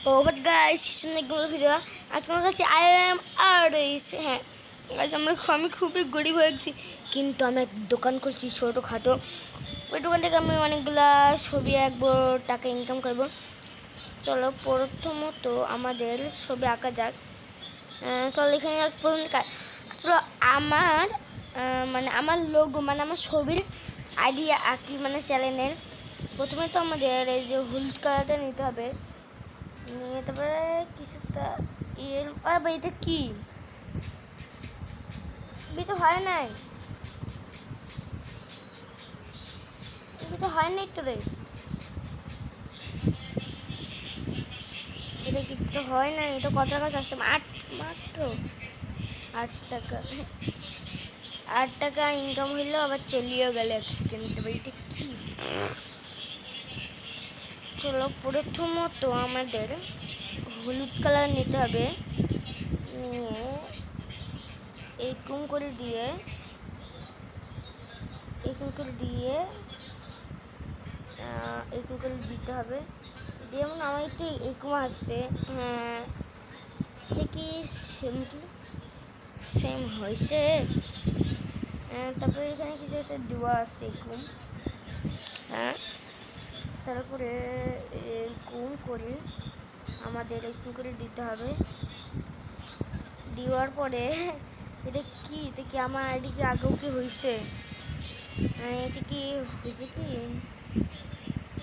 তো but guys সুন্দর video আজকে আমার কাছে আই এম আর্টিস্ট। হ্যাঁ গাইস আমি খুবই গরিব হয়ে গেছি, কিন্তু আমি এক দোকান করছি ছোটোখাটো। ওই দোকান থেকে আমি অনেকগুলা ছবি আঁকবো, টাকা ইনকাম করবো। চলো প্রথমত আমাদের ছবি আঁকা যাক। চলো এখানে চলো আমার আমার লোগো আমার ছবির আইডিয়া আঁকি চ্যানেলের। প্রথমে তো আমাদের এই যে হলুদ কালারটা নিতে হবে, নিয়ে তারপরে কিছুটা এটা কি তো হয় নাই, তো হয় নাই তো রে, এটা কিছু হয় নাই। এটা কত টাকা আসছে? মাত্র 8 টাকা। 8 টাকা ইনকাম হইলো, আবার চলিয়েও গেল 1 সেকেন্ড। এটা কি? চলো প্রথমত আমাদের হলুদ কালার নিতে হবে, নিয়ে এরকম করে দিয়ে এরকম করে দিতে হবে। যেমন আমার একটু এরকম আসছে। হ্যাঁ এটা কি সেম হয়েছে? তারপরে এখানে কিছু একটা দেওয়া আছে এরকম। হ্যাঁ তারপরে এরকম করে আমাদের এরকম করে দিতে হবে। দেওয়ার পরে এটা কি আমার আইডি কি আগেও কি হয়েছে? এটা কি হয়েছে কি?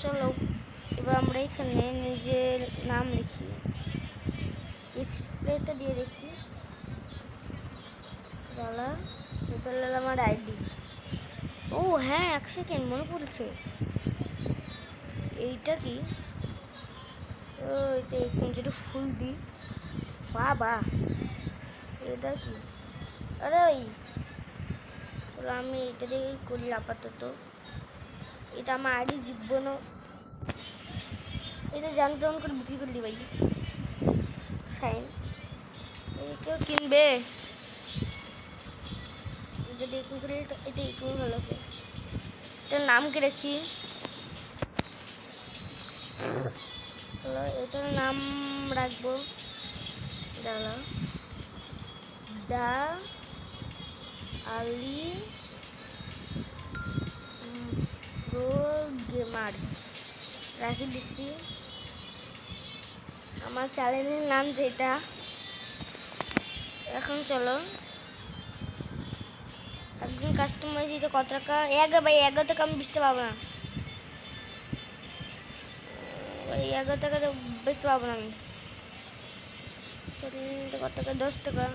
চলো এবার আমরা এখানে নিজের নাম লিখি, এক্সপ্রেটা দিয়ে দেখি। এটা আমার আইডি। ও হ্যাঁ 1 সেকেন্ড মনে পড়ছে, এইটা কি? ও এটা একদম যেটা ফুল দিই। বাবা এটা কি? আরে ওই চলো আমি এটা দিয়ে করি আপাতত। এটা আমার আইডি জিতবো না, এটা জানতে করে বিক্রি করে দিই ভাই। সাইন কেউ কিনবে যদি এরকম করে, এটা এরকম ভালো আছে। এটার নাম কি রাখি? চলো এটার নাম রাখবো দা আলি প্রো গেমার রাখি দিছি। আমার চ্যানেলের নাম যেটা। এখন চলো একজন কাস্টমার এসে কত টাকা? 11 টাকা আমি বেচতে পারবো না, 11 টাকা তো বেচতে পারবো না আমি। কত টাকা? 10 টাকা।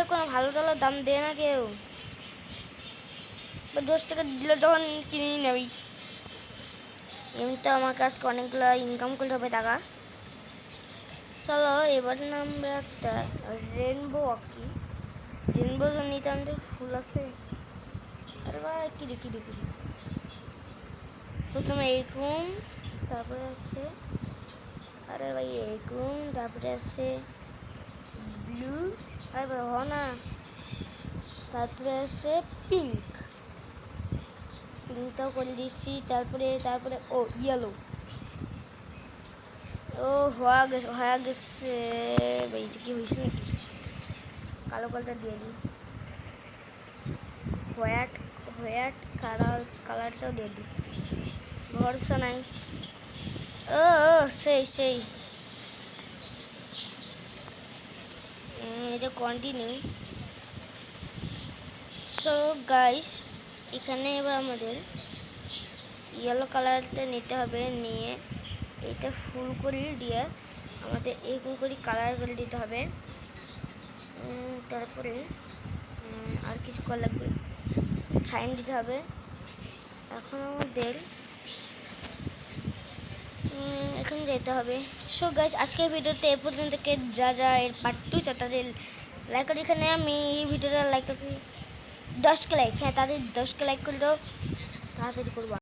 কোনো ভালো টালো দাম দেয় না কেউ, 10 টাকা দিলে তখন কিনে নেবি। এমনিতে আমার কাছে অনেকগুলো ইনকাম করতে হবে টাকা। চলো এবার আমরা একটা রেনবো আঁকি। রেনবো নিতে আমাদের ফুল আছে। আরে ভাই কি দেখি প্রথমে এরকম, তারপরে আছে আরে ভাই এরকম, তারপরে আছে ব্লু, আরে ভাই হ না, তারপরে আছে পিঙ্কটাও করে দিচ্ছি। তারপরে ও ইয়েলো। ও হয়ে গেছে ভাই। কি হয়েছে নাকি? কালো কালারটা দিয়ে দিই, হোয়াইট কালারটাও দিয়ে দিই। ভরসা নাই। ও সেই এটা কন্টিনিউ। সো গাইস এখানে এবার আমাদের ইয়েলো কালারটা নিতে হবে, নিয়ে এটা ফুল করে দিয়ে আমাদের এরকম করে কালার করে দিতে হবে। তারপরে আর কিছু করা লাগবে, ছাইন দিতে হবে। এখন আমাদের এখন যেতে হবে। সো গাইস আজকের ভিডিওতে এ পর্যন্ত যা এর পার্ট 2 তাদের লাইক করে। এখানে আমি এই ভিডিওটা লাইক করি 10 কে লাইক। হ্যাঁ তাদের 10 কে লাইক করে দাও, তাড়াতাড়ি করবো।